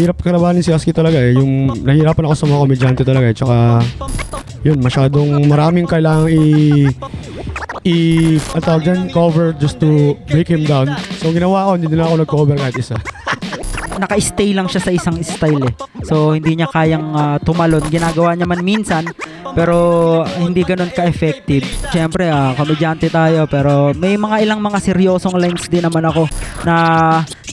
mahirap kalabanin si Husky talaga eh. Yung nahihirapan ako sa mga komedyante talaga eh. Tsaka, yun, masyadong maraming kailangang ang tawag dyan, cover just to break him down. So ginawa ko, hindi na ako nag-cover kahit isa. Naka-stay lang siya sa isang style eh. So hindi niya kayang tumalon. Ginagawa niya man minsan, pero hindi ganun ka-effective. Siyempre, komedyante tayo, pero may ilang mga seryosong lines din naman ako na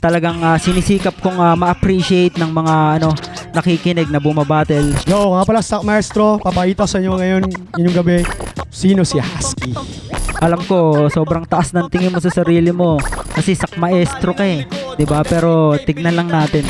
talagang sinisikap kong ma-appreciate ng mga nakikinig na bumabattle. Yo, nga pala, Stock Maestro, papakita sa inyo ngayon, inyong gabi, sino si Husky. Alam ko, sobrang taas ng tingin mo sa sarili mo kasi sak maestro ka eh. 'Di ba? Pero tignan lang natin.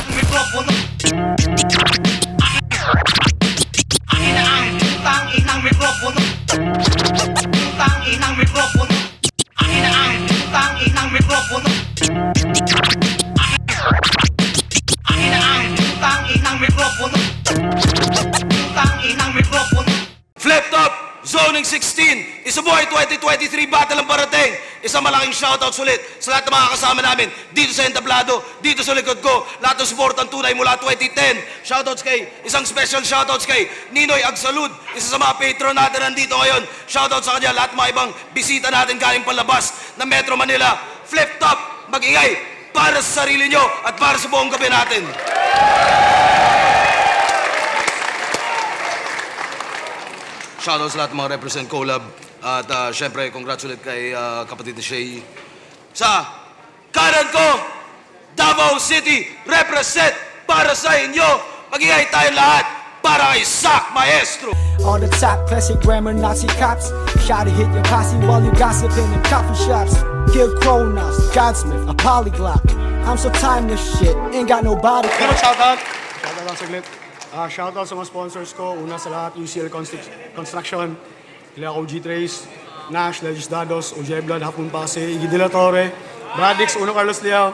Flip Top Zoning 16, Isubuhay 2023 battle ang parating. Isang malaking shoutout sulit sa lahat ng mga kasama namin dito sa entablado, dito sa likod ko, lahat ng support ang tunay mula 2010. Shoutouts kay, isang special shoutouts kay Ninoy Agsalud, isa sa mga patron natin nandito ngayon. Shoutouts sa kanya, lahat ng mga ibang bisita natin galing palabas ng Metro Manila. Flip Top, mag-ingay para sa sarili nyo at para sa buong gabi natin. Shoutout sa lahat ng mga represent collab. At syempre, congrats ulit kay kapatid ni Shay. Sa kanan ko, Davao City, represent para sa inyo. Mag-ingay tayo lahat para kay Sak Maestro. On the top, classic grammar, Nazi cops. Shot to hit your posse while you gossiping in coffee shops. Kill Kronos, Godsmith, a polyglot. I'm so timeless shit, ain't got no body clock. Shoutout lang saglit. Shoutout sa mga sponsors ko. Una sa lahat, UCL Construction, Kila OG Trace, Nash, Legis Dados, OJ Blood, Hapon Pase, Iggy De La Torre, Bradix, Uno Carlos Liao,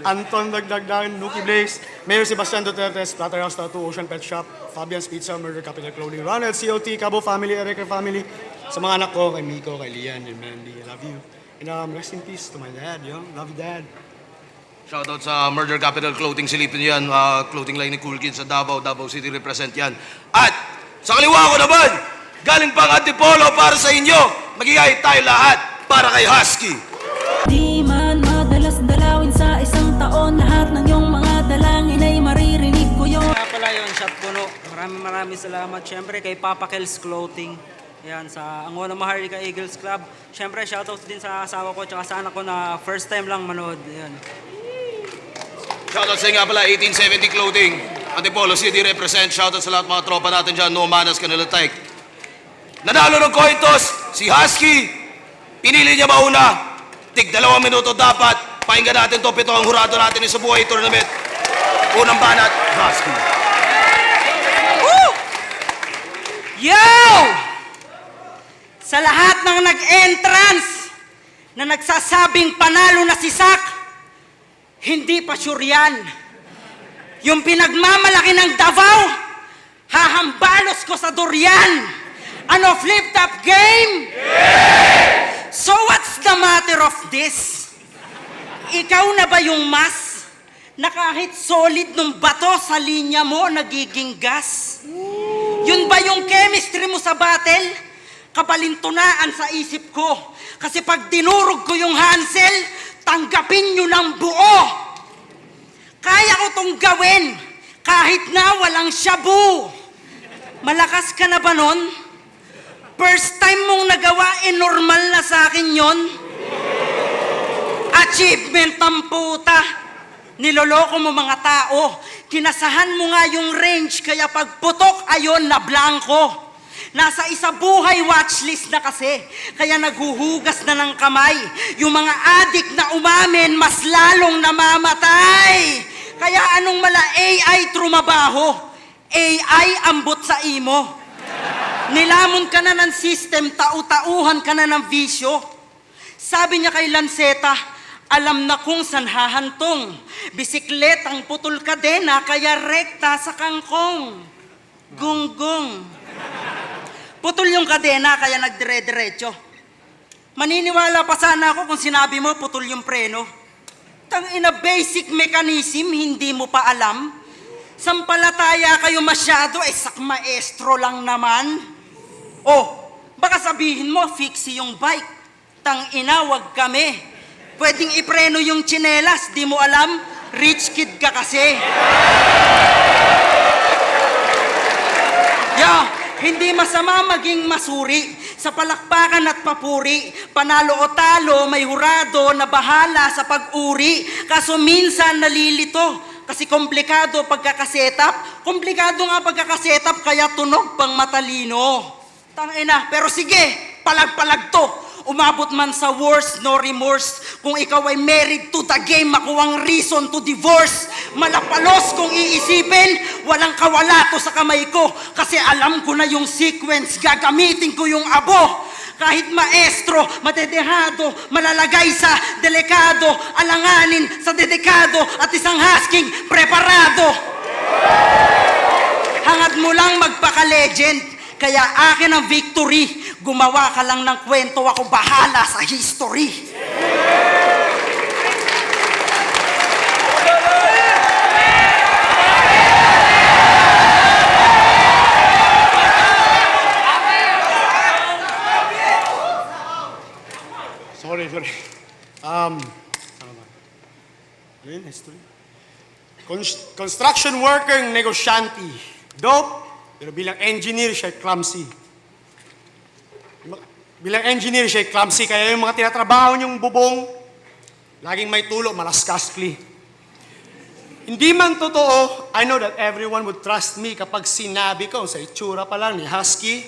Anton Dagdagdan, Nuki Blaze, Mayor Sebastian Duterte, Splatterhouse Tattoo, Ocean Pet Shop, Fabian's Pizza, Murder Capital Clothing, Ronald, COT, Cabo Family, Erica Family, sa mga anak ko, kay Miko, kay Lian, and Mandy, I love you. And rest in peace to my dad, yo. Love you, Dad. Shoutout sa Murder Capital Clothing, silipin yan. Clothing line ni Cool Kids sa Davao, Davao City represent yan. At sa kaliwa ko naman, galing pang Antipolo para sa inyo. Magigay tayo lahat para kay Husky. Di man madalas dalawin sa isang taon, lahat ng iyong mga dalangin ay maririnig ko yun. Kaya pala yun, Shot Puno. Maraming salamat. Siyempre kay Papa Kel's Clothing. Ayan, sa Angono Maharlika Eagles Club. Siyempre, shoutout din sa asawa ko at sa anak ko na first time lang manood. Ayan. Shoutout sa nga pala, 1870 Clothing. Antipolo City represent. Shoutout sa lahat mga tropa natin dyan. No Manas, Kanila Tyke. Nanalo ng coin toss, si Husky. Pinili niya mauna. Tig 2 minuto dapat. Pakinggan natin to. Pito ang hurado natin sa buhay tournament. Unang banat, Husky. Woo! Yo! Sa lahat ng nag-entrance na nagsasabing panalo na si Sak, hindi pa sure yan. Yung pinagmamalaki ng Davao, hahambalos ko sa durian. Ano, flip top game? Yeah! So what's the matter of this? Ikaw na ba yung mas na kahit solid nung bato sa linya mo nagiging gas? Yun ba yung chemistry mo sa battle? Kabalintunaan sa isip ko. Kasi pag dinurog ko yung Hansel, tanggapin nyo ng buo. Kaya ko tong gawin kahit na walang shabu. Malakas ka na ba nun? First time mong nagawa, normal na sa akin yon. Achievement ng puta. Niloloko mo mga tao. Kinasahan mo nga yung range, kaya pagputok, ayon na blanco. Nasa isa buhay watchlist na kasi, kaya naghuhugas na ng kamay. Yung mga adik na umamin, mas lalong namamatay. Kaya anong mala AI trumabaho? AI ambot sa imo. Nilamon ka na ng system, tau-tauhan ka na ng visyo. Sabi niya kay Lanceta, alam na kung saan hahantong. Bisikletang putol kadena, kaya rekta sa kangkong. Gunggong. Putol yung kadena, kaya nagdire-diretso. Maniniwala pa sana ako kung sinabi mo putol yung preno. Tangina, basic mechanism, hindi mo pa alam. Sampalataya kayo masyado, sak maestro lang naman. Oh, baka sabihin mo, fixie yung bike. Tang-ina, wag kami. Pwedeng ipreno yung tsinelas, di mo alam? Rich kid ka kasi. Hindi masama maging masuri sa palakpakan at papuri. Panalo o talo, may hurado na bahala sa pag-uri. Kaso minsan nalilito kasi komplikado pagkakasetap. Komplikado nga pagkakasetap kaya tunog pang matalino. Tangina, pero sige, palag-palag to. Umabot man sa worst, no remorse. Kung ikaw ay married to the game, makuwang reason to divorce. Malapalos kung iisipin, walang kawala to sa kamay ko. Kasi alam ko na yung sequence, gagamitin ko yung abo. Kahit maestro, matedehado, malalagay sa delikado, alanganin sa dedikado, at isang husking preparado. Hangad mo lang magpaka-legend. Kaya akin ang victory. Gumawa ka lang ng kwento, ako bahala sa history. Sorry. Ano ba? Ano yun? History? Construction worker, negosyante. Dope. Pero bilang engineer, siya clumsy. Bilang engineer, siya clumsy. Kaya yung mga tinatrabaho niyong bubong, laging may tulo, malaskasly. Hindi man totoo, I know that everyone would trust me kapag sinabi ko sa itsura pa lang ni Husky,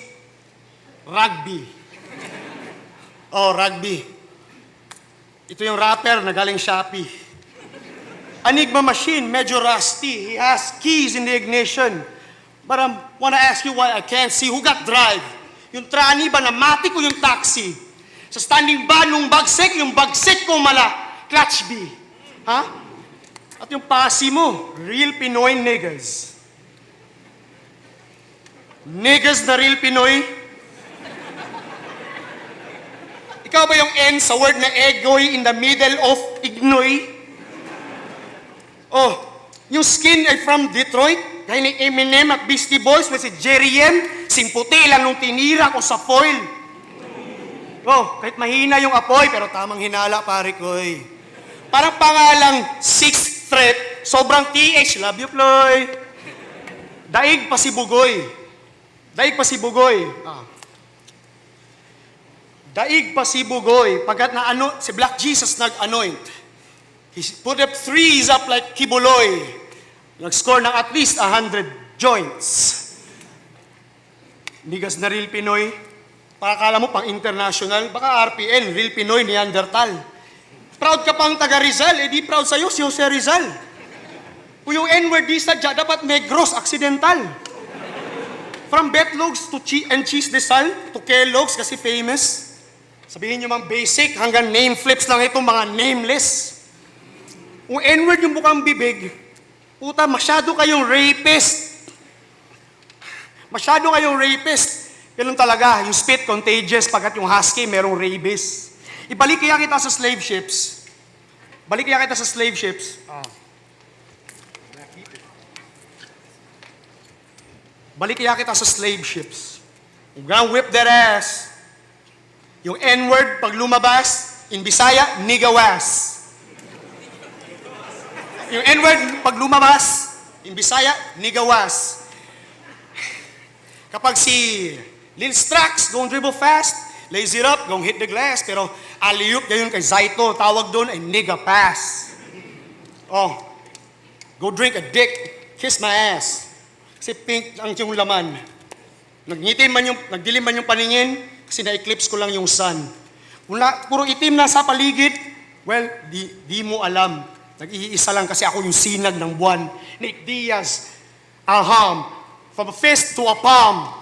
rugby. Oh, rugby. Ito yung rapper na galing Shopee. Enigma machine, medyo rusty. He has keys in the ignition. But I wanna ask you why I can't see who got drive. Yung trani ba na matik o yung taxi? Sa standing ba nung bagsik, yung bagsik ko mala, clutch B. Ha? At yung pasi mo, real Pinoy niggas. Niggas na real Pinoy? Ikaw ba yung N sa word na egoy in the middle of ignoy? Oh, yung skin ay from Detroit? Dahil ni Eminem at Beastie Boys with si Jerry M, simputi lang nung tinira ko sa foil. Oh, kahit mahina yung apoy, pero tamang hinala, pare ko eh. Parang pangalang Sixth Threat, sobrang TH, love you, Ploy. Daig pa si Bugoy. Daig pa si Bugoy. Daig pa si Bugoy. Pagkat na ano, si Black Jesus nag-anoint. He put up threes up like Kibuloy. Nag-score ng at least 100 joints. Nigas na real Pinoy. Pakakala mo pang international, baka RPN, real Pinoy, Neanderthal. Proud ka pang taga Rizal, di proud sa'yo si Jose Rizal. Kung yung N-word di sadya, dapat Negros, accidental. From Betlogs to Cheese de Sal, to Kellogg's kasi famous. Sabihin nyo mang basic, hanggang name flips lang itong mga nameless. Kung N-word yung bukang bibig, puta, masyado kayong rapist. Masyado kayong rapist. Ganun talaga, yung spit contagious pagkat yung husky merong rabies. Ibalik kaya kita sa slave ships. Balik kaya kita sa slave ships. Balik kaya kita sa slave ships. We're gonna whip that ass. Yung N-word pag lumabas, in Bisaya, nigawas. Yung N-word, pag lumabas, in Bisaya, nigawas. Kapag si Lil Strax, gonna dribble fast, lazy up, gonna hit the glass, pero alley-oop yun kay Zaito, tawag doon ay nigga pass. Oh, go drink a dick, kiss my ass. Kasi pink ang yung laman. Nagdilim man yung paningin, kasi na-eclipse ko lang yung sun. Puro itim na sa paligid, well, di mo alam. Nag-iisa lang kasi ako yung sinag ng buwan. Nick Diaz, aham, from a fist to a palm.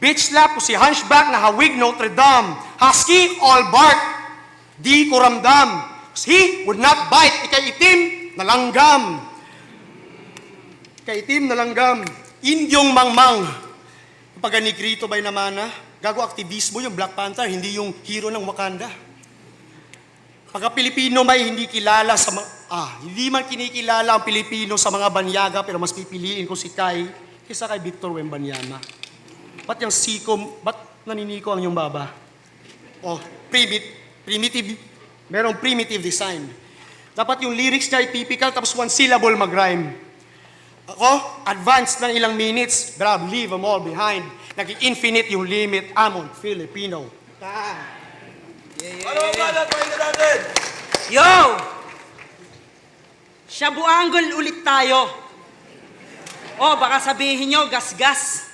Bitch slap ko si Hunchback na hawig Notre Dame. Husky, all bark. Di ko ramdam. He would not bite. Ikay itim na langgam. Ikay itim na langgam. Indyong mangmang. Kapag Negrito ba'y naman gago aktivismo yung Black Panther, hindi yung hero ng Wakanda. Pagka Pilipino may hindi kilala sa hindi man kinikilala ang Pilipino sa mga banyaga pero mas pipiliin ko si Kai kaysa kay Victor Wembanyama. Ba't yung sikom, ba't naniniko ang yung baba? Oh, primitive, merong primitive design. Dapat yung lyrics niya ay typical tapos one syllable mag-rhyme. Ako, advanced ng ilang minutes, but I'll leave them all behind. Nag-infinite yung limit, I'm on Filipino. Ano ang balat? Pakinggan natin. Yo! Shabuangol ulit tayo. O, baka sabihin nyo, gas-gas.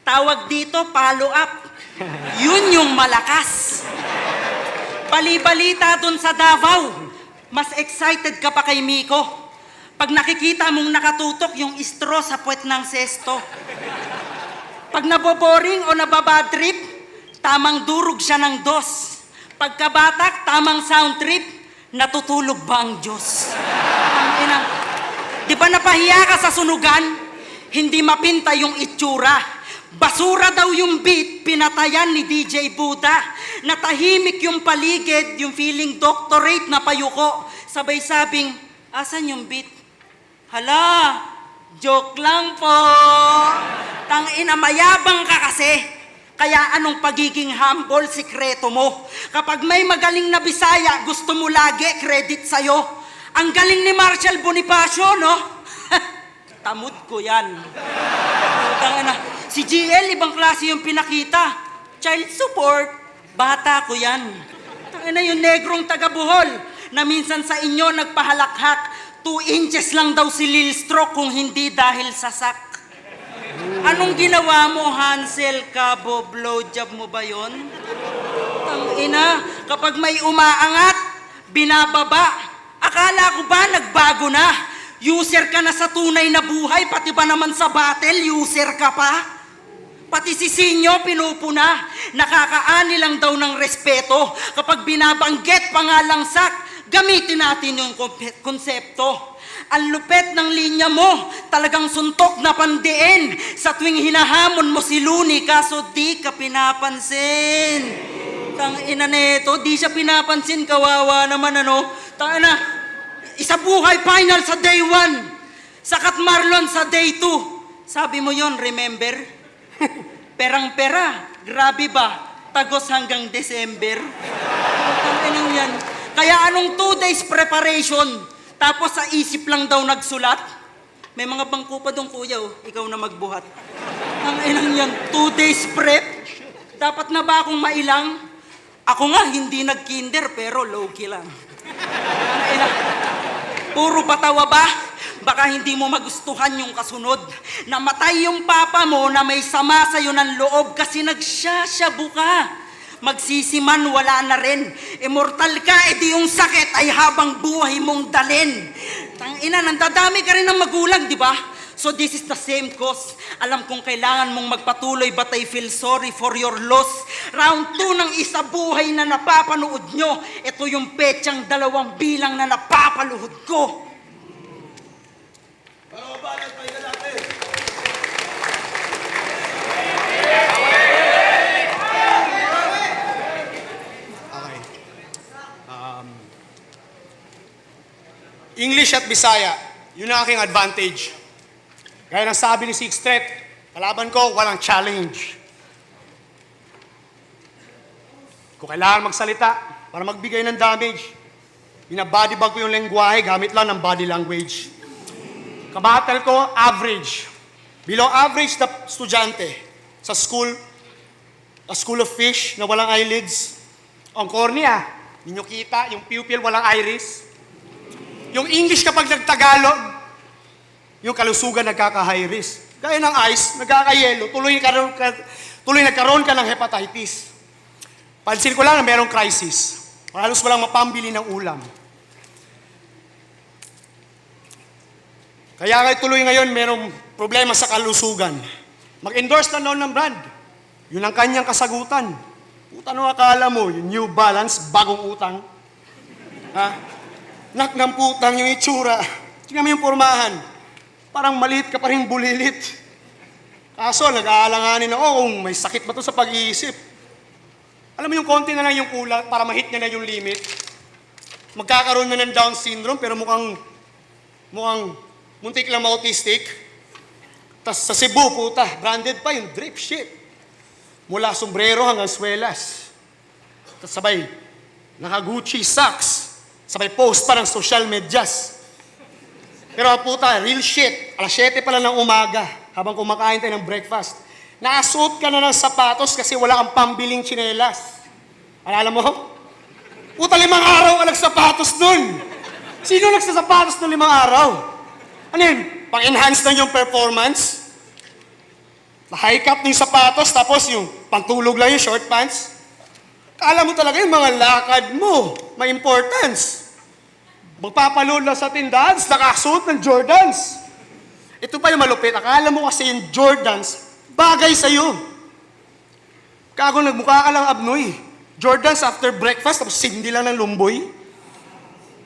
Tawag dito, follow up. Yun yung malakas. Bali-balita dun sa Davao. Mas excited ka pa kay Miko. Pag nakikita mong nakatutok yung istro sa puwet ng sesto. Pag naboboring o nababadtrip, tamang durog siya ng dos. Pagkabatak, tamang sound trip, natutulog ba ang Diyos? Ang ina. Di ba napahiya ka sa sunugan? Hindi mapinta yung itsura. Basura daw yung beat, pinatayan ni DJ Buddha. Natahimik yung paligid, yung feeling doctorate na payuko. Sabay sabing, asan yung beat? Hala, joke lang po. Tangina, mayabang ka kasi. Kaya anong pagiging humble, sikreto mo? Kapag may magaling na Bisaya, gusto mo lagi credit sa'yo. Ang galing ni Marshall Bonifacio, no? Tamod ko yan. Tangina. Si GL, ibang klase yung pinakita. Child support, bata ko yan. Tangina yung negrong taga-Bohol na minsan sa inyo nagpahalakhak. 2 inches lang daw si Lil Stroke kung hindi dahil sa sak. Anong ginawa mo, Hansel Cabo? Blowjob mo ba yun? Tangina, kapag may umaangat, binababa. Akala ko ba nagbago na? User ka na sa tunay na buhay, pati ba naman sa battle, user ka pa? Pati si Sinyo, pinupuna. Nakakaani lang daw ng respeto. Kapag binabanggit pangalang sak, gamitin natin yung konsepto. Ang lupet ng linya mo, talagang suntok na pandiin. Sa tuwing hinahamon mo si Looney, kaso di ka pinapansin. Tangina neto, di siya pinapansin, kawawa naman ano. Tangina, isa buhay final sa day 1. Sakat Marlon sa day 2. Sabi mo yon, remember? Perang-pera, grabe ba? Tagos hanggang December. Tanginang yan. Kaya anong 2 days preparation? Tapos sa isip lang daw nagsulat. May mga bangko pa doon, kuya, oh. Ikaw na magbuhat. Ang inang yan, 2 days prep. Dapat na ba akong mailang? Ako nga, hindi nag-kinder, pero low-key lang. Ang inang, puro patawa ba? Baka hindi mo magustuhan yung kasunod. Namatay yung papa mo na may sama sa'yo ng loob kasi nagsasyabu ka. Magsisiman, wala na rin. Immortal ka, edi yung sakit ay habang buhay mong dalin. Tangina, nandadami ka rin ng magulang, di ba? So this is the same cause. Alam kong kailangan mong magpatuloy, but I feel sorry for your loss. Round 2 ng isa buhay na napapanood nyo. Ito yung petsang 2 bilang na napapaluhod ko. Ano ang balat? Pakinggan natin. English at Bisaya, yun ang aking advantage. Gaya ng sabi ni Six Threat, kalaban ko, walang challenge. Kung kailangan magsalita para magbigay ng damage, binabodybag ko yung lengguwahe gamit lang ng body language. Kabatal ko, average. Below average na estudyante sa school, a school of fish na walang eyelids. Ang cornea, ninyo kita, yung pupil walang iris. Yung English kapag nagtagalog, yung kalusugan nagkaka-high risk. Gaya ng ice, nagkaka-yellow, tuloy nagkaroon ka ng hepatitis. Pansin ko lang na merong crisis. Halos walang mapambili ng ulam. Kaya nga tuloy ngayon merong problema sa kalusugan. Mag-endorse na noon ng brand. Yun ang kanyang kasagutan. Puta, ano akala mo, yung New Balance, bagong utang. Ha? Nak ng putang yung itsura. Tingnan mo yung pormahan. Parang maliit ka pa rin bulilit. Kaso, nag-aalanganin na, kung may sakit ba to sa pag-iisip. Alam mo yung konti na lang yung kulang para ma-hit niya na yung limit. magkakaroon na ng Down syndrome pero mukhang muntik lang autistic. Tas sa Cebu, puta, branded pa yung drip shit. Mula sombrero hanggang swelas. Tas sabay, naka-Gucci socks. Sabay post pa ng social medias. Pero puta, real shit. Alas 7 pa lang ng umaga, habang kumakain tayo ng breakfast. Nakasuot ka na ng sapatos kasi wala kang pambiling tsinelas. Alala mo? Puta, 5 araw ka nagsapatos nun. Sino nagsasapatos ng 5 araw? Ano yun? Pang-enhance lang yung performance? Na-high cut ng sapatos, tapos yung pantulog lang yung short pants? Kala mo talaga yung mga lakad mo, may importance. Magpapaload lang sa tindahan, nakasuot ng Jordans. Ito pa yung malupit, akala mo kasi yung Jordans, bagay sa'yo. Kago nagmukha ka lang abnoy. Jordans after breakfast, tapos sindi lang ng lumboy.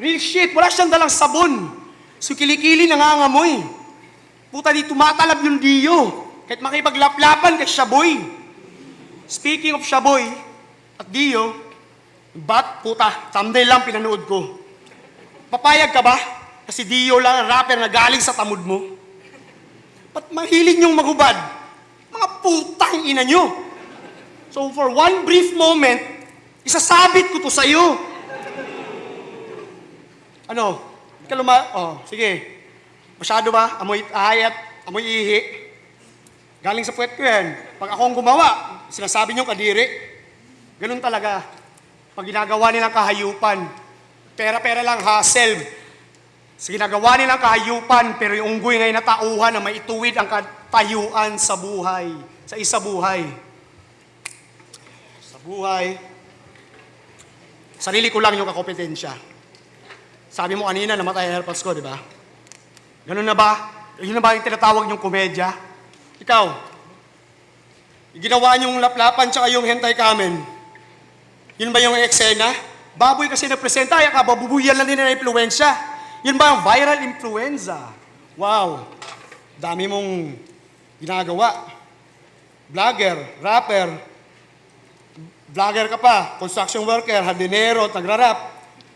Real shit, wala siyang dalang sabon. So kilikili nangangamoy. Puta, di tumatalab yung Dio. Kahit makipaglaplapan kay Shaboy. Speaking of Shaboy at Dio, puta, thumbnail lang pinanood ko. Papayag ka ba? Kasi Dio lang ang rapper na galing sa tamod mo. Ba't mahilig niyong maghubad? Mga putang ina niyo. So for one brief moment, isasabit ko to sa'yo. Ano? Sige. Masyado ba? Amoy ahayat, amoy ihi. Galing sa puwet ko yan. Pag akong gumawa, sinasabi niyong kadiri. Ganun talaga. Pag ginagawa nilang kahayupan, pera-pera lang hustle. Sa ginagawa nilang kahayupan, pero yung unggoy ngayon natauhan na maituwid ang katayuan sa buhay. Sa isa buhay. Sa buhay. Sarili ko lang yung kakompetensya. Sabi mo kanina, namatay ang AirPods ko, di ba? Ganun na ba? Yun na ba yung tinatawag niyong komedya? Ikaw, yung ginawa niyong laplapan tsaka yung hentai kamen, yun ba yung eksena? Baboy kasi na-presenta, kaya kababubuyan lang din na influensya. Yun ba ang viral influenza? Wow, dami mong ginagawa. Vlogger, rapper, vlogger ka pa, construction worker, hardinero, nagrarap,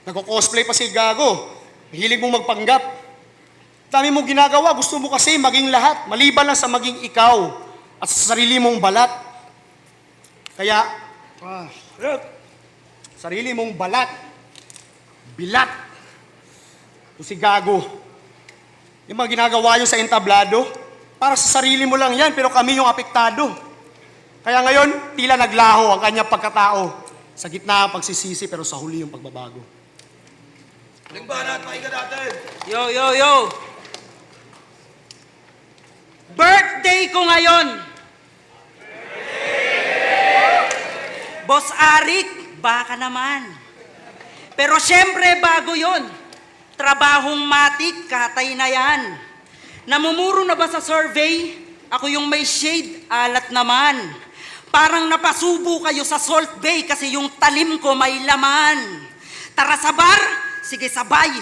nagko-cosplay pa si Gago, hilig mong magpanggap. Dami mong ginagawa, gusto mo kasi maging lahat, maliban lang sa maging ikaw at sa sarili mong balat. Kaya, sarili mong balat, bilat, o si Gago. Yung mga ginagawa nyo sa entablado, para sa sarili mo lang yan, pero kami yung apektado. Kaya ngayon, tila naglaho ang kanyang pagkatao. Sa gitna ang pagsisisi, pero sa huli yung pagbabago. Nagbanat, pakinggan natin. Yo! Birthday ko ngayon! Boss Arik, baka naman. Pero syempre, bago yon. Trabahong matik, katay na yan. Namumuro na ba sa survey? Ako yung may shade, alat naman. Parang napasubo kayo sa Salt Bay kasi yung talim ko may laman. Tara sa bar? Sige, sabay.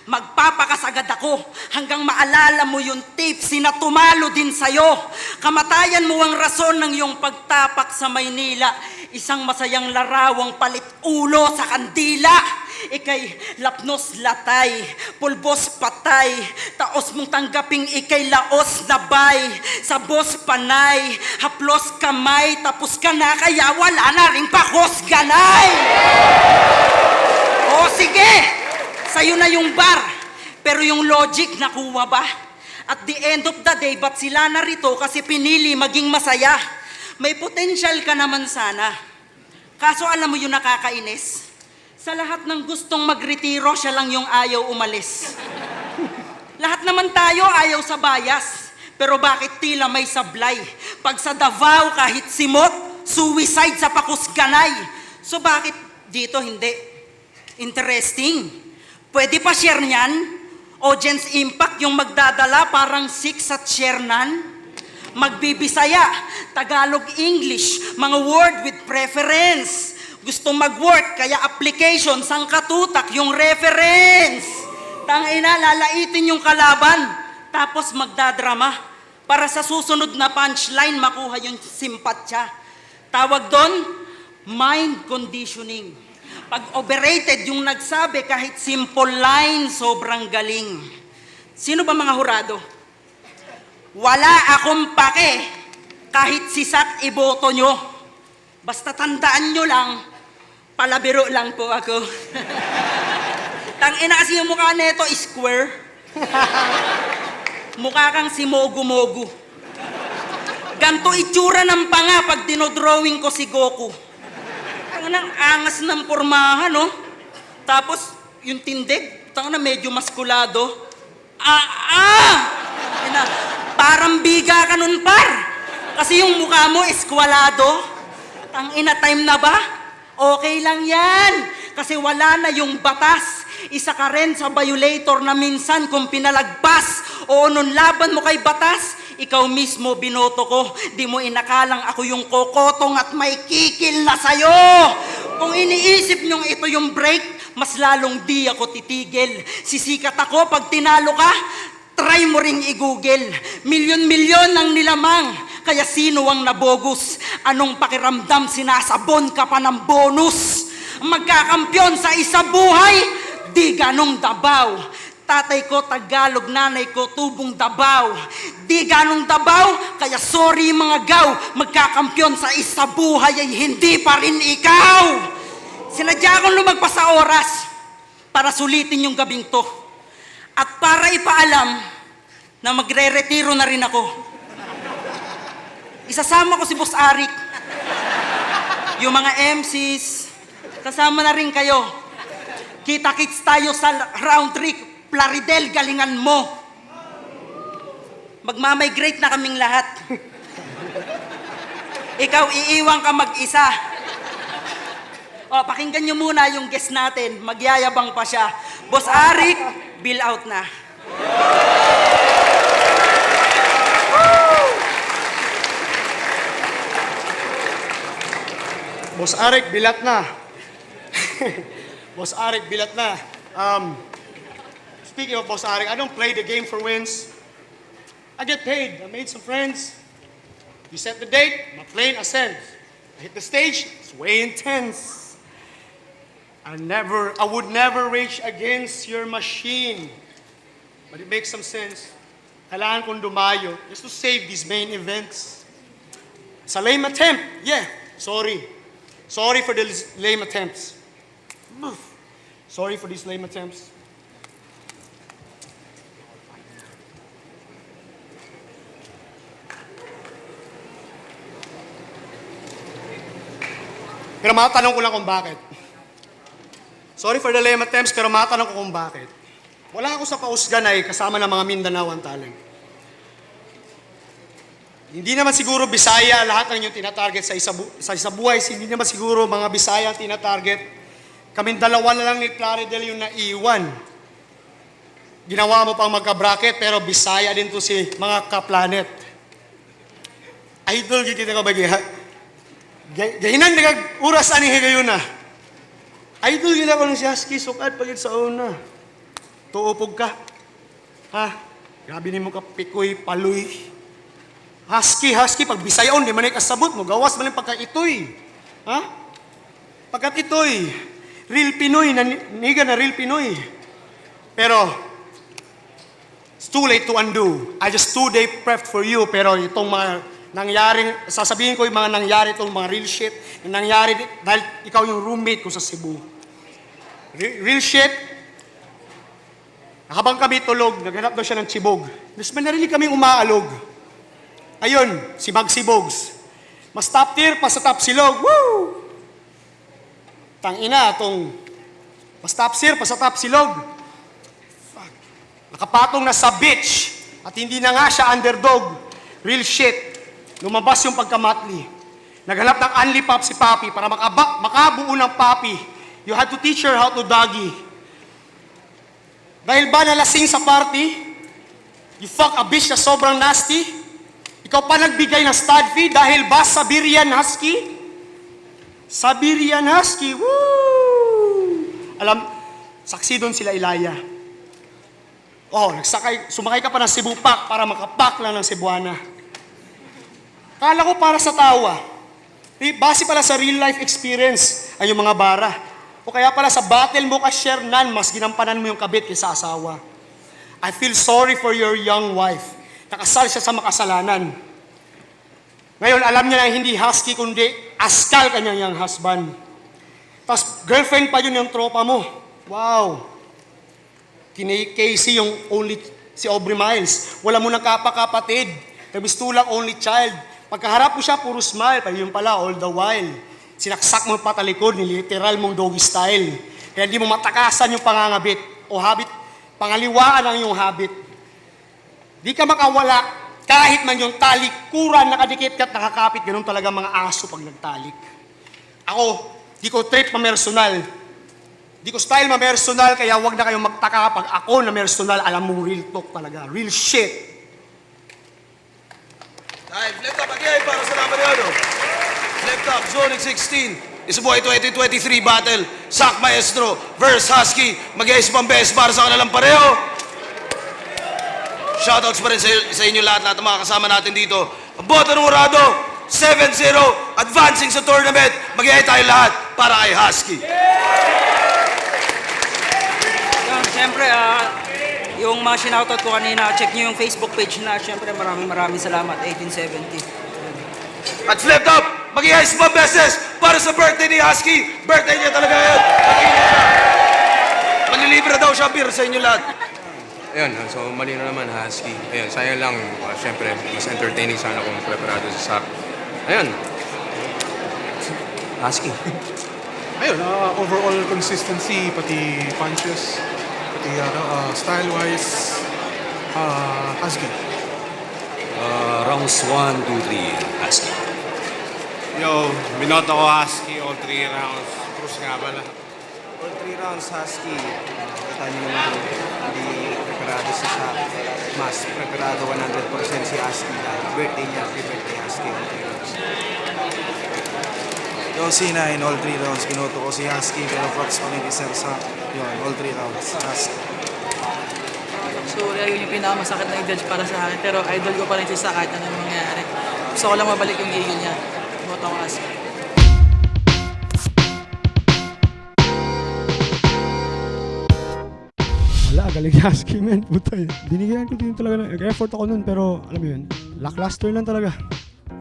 Magpapakasagad ako hanggang maalala mo yung tips na tumalo din sa'yo. Kamatayan mo ang rason ng iyong pagtapak sa Maynila. Isang masayang larawang palit ulo sa kandila. Ika'y lapnos latay, pulbos patay. Taos mong tanggaping ika'y laos nabay. Sa boss panay, haplos kamay. Tapos ka na kaya wala na rin pakos ganay. O sige! Sa'yo na yung bar, pero yung logic nakuha ba? At the end of the day, ba't sila narito kasi pinili maging masaya? May potential ka naman sana. Kaso alam mo yung nakakainis? Sa lahat ng gustong magretiro, siya lang yung ayaw umalis. Lahat naman tayo ayaw sa bias, pero bakit tila may sablay? Pag sa Davao kahit simot, suicide sa Pakusganay. So bakit dito hindi? Interesting. Pwede pa share niyan? Audience impact yung magdadala parang 6 at share nan? Magbibisaya, Tagalog, English, mga word with preference. Gusto mag-work, kaya application, sang katutak yung reference. Tangina, lalaitin yung kalaban, tapos magdadrama. Para sa susunod na punchline, makuha yung simpatsya. Tawag doon, mind conditioning. Pag overrated yung nagsabi, kahit simple line, sobrang galing. Sino ba mga hurado? Wala akong pake, kahit sisat iboto nyo. Basta tandaan nyo lang, palabiro lang po ako. Tangina kasi yung mukha nito, square. Mukha kang si Mogu-Mogu. Ganto itsura ng panga pag dinodrawing ko si Goku. Ang angas ng pormahan, no? Tapos, yung tindig, tanga na medyo maskulado. Parang biga ka nun, par. Kasi yung mukha mo, eskwalado. Tangina, time na ba? Okay lang yan. Kasi wala na yung batas. Isa ka rin sa violator na minsan kung pinalagpas o nung laban mo kay batas, ikaw mismo binoto ko. Di mo inakalang ako yung kokotong at may kikil na sayo. Kung iniisip nyong ito yung break, mas lalong di ako titigil. Sisikat ako pag tinalo ka, try mo ring i-google. Milyon-milyon ang nilamang, kaya sino ang nabogus? Anong pakiramdam sinasabon ka pa ng bonus? Magkakampyon sa isa buhay, di ganong dabaw. Tatay ko Tagalog, nanay ko tubong Dabaw. Di ganong Dabaw, kaya sorry mga gaw. Magkakampyon sa isa buhay ay hindi pa rin ikaw. Sinadya akong lumagpas sa oras para sulitin yung gabing to. At para ipaalam na magre-retiro na rin ako. Isasama ko si Boss Arik. Yung mga MCs, kasama na rin kayo. Kita-kits tayo sa round trick. Plaridel, galingan mo. Magmamigrate na kaming lahat. Ikaw, iiwan ka mag-isa. O, pakinggan nyo muna yung guest natin. Magyayabang pa siya. Boss Arik, bill out na. Boss Arik, bilat na. Boss Arik, bilat na. Speaking of Boss Arik, I don't play the game for wins. I get paid. I made some friends. You set the date, my plane ascends. I hit the stage, it's way intense. I would never rage against your machine. But it makes some sense. Kailangan kong dumayo just to save these main events. It's a lame attempt. Yeah, sorry. Sorry for the lame attempts. Sorry for these lame attempts. Pero matanong ko lang kung bakit. Sorry for the lame attempts, pero matanong ko kung bakit. Wala ako sa pausgan ay kasama ng mga Mindanao ang talent. Hindi naman siguro Bisaya lahat ng inyong tinatarget sa isa buhay. Hindi naman siguro mga Bisaya ang tinatarget. Kaming dalawa na lang ni Plaridel yung naiwan. Ginawa mo pang magka-bracket, pero Bisaya din to si mga ka-planet. Idol kita ka ba? Gahinan nagag-uras ani higayon na. Idol gila ko ng si Husky, sukat pagit sa una. Tuupog ka. Ha? Grabe ni mo ka pikoy, paloy. Husky, pag Bisayaon, di man ay kasabot mo. Gawas man yung pagka-itoy. Ha? Pagkat-itoy. Real Pinoy, niga na real Pinoy. Pero, it's too late to undo. I just 2-day prepped for you, pero itong mga sasabihin ko yung mga nangyari itong mga real shit na nangyari dahil ikaw yung roommate ko sa Cebu. Real shit, habang kami tulog, naghanap daw siya ng chibog. Mas narinig kami umaalog. Ayun, si Magsibogs. Mas top tier, pa sa top silog. Woo! Tangina, itong mas top tier, pa sa top silog. Fuck. Nakapatong na sa bitch at hindi na nga siya underdog. Real shit. Lumabas yung pagkamatli. Naghanap ng only pop si Papi para makabuo ng Papi. You had to teach her how to doggy. Dahil ba nalasing sa party? You fuck a bitch na sobrang nasty? Ikaw pa nagbigay ng stud fee dahil ba Siberian Husky? Siberian Husky, woo! Alam, saksi doon sila Ilaya. Oh, sumakay ka pa ng Cebu Pack para makapak lang ng Cebuana. Kala ko para sa tawa. Base pala sa real life experience ay yung mga bara. O kaya pala sa battle mo ka Shernan, mas ginampanan mo yung kabit kaysa asawa. I feel sorry for your young wife. Nakasal siya sa makasalanan. Ngayon, alam niya na hindi husky, kundi askal kanyang young husband. Tapos, girlfriend pa yun yung tropa mo. Wow. Kini Casey yung si Aubrey Miles. Wala mo nang kapakapatid. Kabistulak only child. Pagkaharap mo siya, puro smile. Pero yun pala, all the while. Sinaksak mo patalikod, niliteral mong doggy style. Kaya hindi mo matakasan yung pangangabit o habit. Pangaliwaan ang iyong habit. Di ka makawala kahit man yung talikuran nakadikit ka at nakakapit. Ganun talaga mga aso pag nagtalik. Ako, di ko trip ma-personal. Di ko style ma-personal, kaya wag na kayong magtaka pag ako na personal, alam mo, real talk talaga. Real shit. Time, flip top again para sa laban ni ano. Flip top, Zone 16. Isubuhay 2023 battle. Sak Maestro versus Husky. Mag-iis pang best para sa kanilang pareho. Shoutouts pa rin sa inyo lahat ng mga kasama natin dito. Ang boto ng Urado, 7-0, advancing sa tournament. Mag-iay tayo lahat para kay Husky. Siyempre, yung mga sinoutout ko kanina, check nyo yung Facebook page na. Siyempre, maraming salamat, 1870. At flip top, mag-iay pang beses para sa birthday ni Husky. Birthday niya talaga yun. Manlilibre daw siya beer sa inyo lahat. Ayun, so mali na naman, Husky. Ayun, sayang lang. Siyempre, mas entertaining sana kung preparado sa sack. Ayun. Husky. Ayun, overall consistency, pati punches, pati style-wise, Husky. Rounds 1, 2, 3, Husky. Yo, binoto ko Husky all 3 rounds. Cruz nga pala. All 3 rounds, Husky. Kita niyo naman, hindi preparado si Shaq. Mas preparado 100% si Husky dahil birthday niya, birthday Husky all 3 rounds. Yo, Sina, in all 3 rounds, binoto ko si Husky, pero props pa rin kay Sir Shaq. Yun, all 3 rounds, Husky. So, yun yung pinakamasakit na i-judge para sa akin. Pero idol ko pa rin si Shaq kahit anong mangyayari. Gusto ko lang mabalik yung eagle niya. Binoto ko Husky. Wala, galing Husky, man. Puta yun. Binigyan ko din talaga. Nag-effort ako nun, pero alam mo yun, lackluster lang talaga.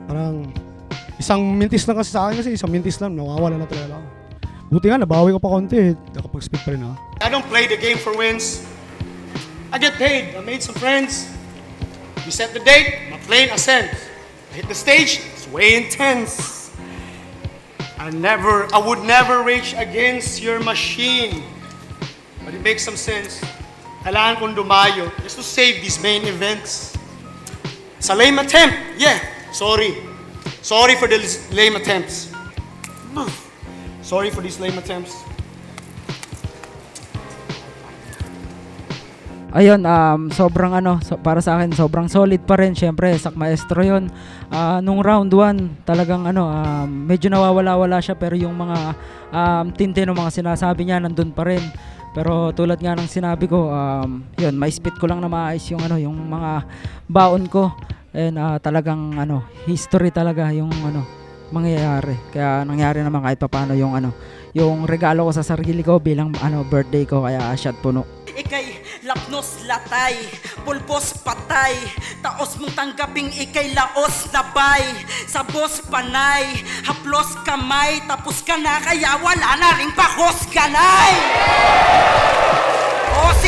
Parang isang mintis lang kasi sa akin kasi isang mintis lang, nawawala na talaga ako. Buti nga, nabawi ko pa konti. Nakapag-speak pa rin ako. I don't play the game for wins. I get paid. I made some friends. We set the date, my plane ascends. I hit the stage, it's way intense. I would never rage against your machine. But it makes some sense. Kailangan kong dumayo just to save these main events. Sa lame attempt, yeah, sorry. Sorry for the lame attempts. Sorry for these lame attempts. Ayun, sobrang para sa akin, sobrang solid pa rin. Siyempre, Sak Maestro yun. Nung round 1, talagang medyo nawawala-wala siya, pero yung mga tinte ng mga sinasabi niya, nandun pa rin. Pero tulad nga ng sinabi ko, yun, ma-spit ko lang na maayos yung yung mga baon ko. And talagang history talaga yung mangyayari. Kaya nangyari naman kahit papaano yung yung regalo ko sa sarili ko bilang birthday ko, kaya shot puno. Ikay lapnos latay, pulpos patay, taos mong tanggaping ikay laos labay, sa boss panay, haplos kamay, tapos ka na kaya wala na ring pakos kanay.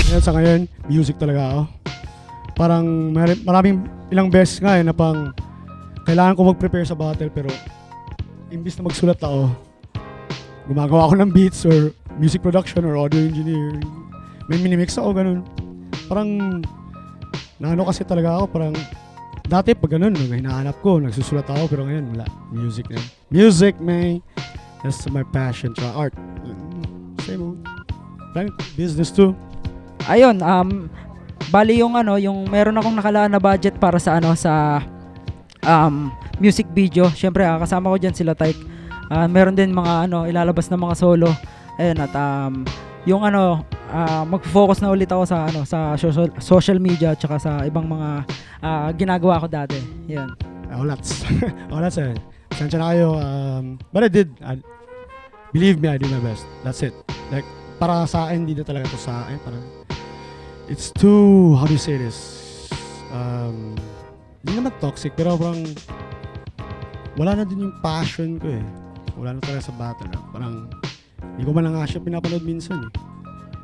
Ngayon sa ngayon, music talaga ako. Parang maraming ilang beses nga na pang kailangan ko mag-prepare sa battle, pero imbis na magsulat ako, gumagawa ako ng beats or music production or audio engineering. May minimix ako, ganun. Parang, kasi talaga ako, parang, dati pag ganun, hinahanap ko, nagsusulat ako, pero ngayon, wala. Music na. Music, man. That's my passion, tsaka art. Same old. Business too. Ayun, bali yung yung meron akong nakalaan na budget para sa sa music video. Syempre, kasama ko diyan sila Tyke. Meron din mga ilalabas na mga solo. Ayun, at yung mag-focus na ulit ako sa sa social media at saka sa ibang mga ginagawa ko dati. Yan. Wala eh. Sensya na kayo. But I did believe me, I do my best. That's it. Like, para sa akin, hindi na talaga to sa akin. Parang, it's too, how do you say this? Hindi naman toxic, pero parang, wala na din yung passion ko eh. Wala na talaga sa battle. Parang, hindi ko man lang nga siya pinapanood minsan eh.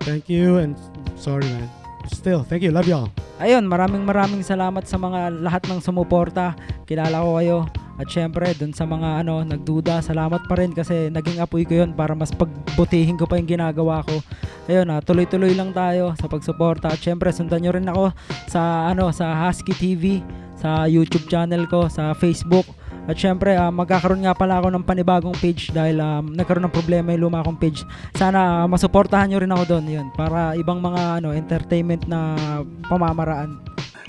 Thank you and sorry man. Still, thank you. Love y'all. Ayun, maraming salamat sa mga lahat ng sumuporta. Kilala ko kayo. At syempre, dun sa mga nagduda, salamat pa rin kasi naging apoy ko yun para mas pagbutihin ko pa yung ginagawa ko. Ayun, tuloy-tuloy lang tayo sa pagsuporta. At syempre, sundan nyo rin ako sa Husky TV, sa YouTube channel ko, sa Facebook. At syempre, magkakaroon nga pala ako ng panibagong page dahil nagkaroon ng problema yung luma kong page. Sana masuportahan nyo rin ako doon, yun, para ibang mga entertainment na pamamaraan.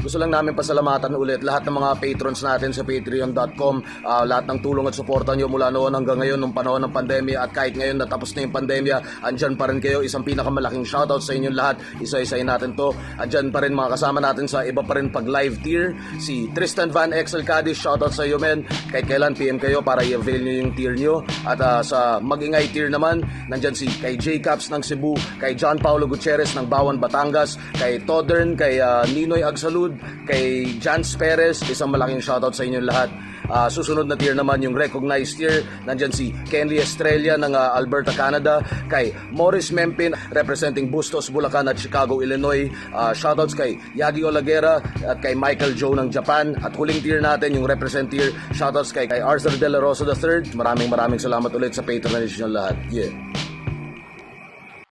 Gusto lang namin pasalamatan ulit lahat ng mga patrons natin sa patreon.com. Lahat ng tulong at suporta nyo mula noon hanggang ngayon nung panahon ng pandemya at kahit ngayon natapos na yung pandemya, andyan pa rin kayo. Isang pinakamalaking shoutout sa inyong lahat. Isa-isayin natin to. Andyan pa rin mga kasama natin sa iba pa rin pag live tier. Si Tristan Van Exel Cadiz, shoutout sa iyo men. Kahit kailan PM kayo para i-avail nyo yung tier nyo. At sa Mag-ingay tier naman, nandyan si kay J Caps ng Cebu, kay John Paulo Gutierrez ng Bawan, Batangas, kay Todern, kay Ninoy Agsalud, kay Jans Perez, isang malaking shoutout sa inyong lahat. Susunod na tier naman yung recognized tier. Nandyan si Kenry Estrella ng Alberta, Canada, kay Morris Mempin representing Bustos, Bulacan at Chicago, Illinois. Shoutouts kay Yagi Olaguera at kay Michael Joe ng Japan. At huling tier natin yung represent tier. Shoutouts kay Arthur De La Rosa III. Maraming salamat ulit sa patronage nyo lahat. Yeah.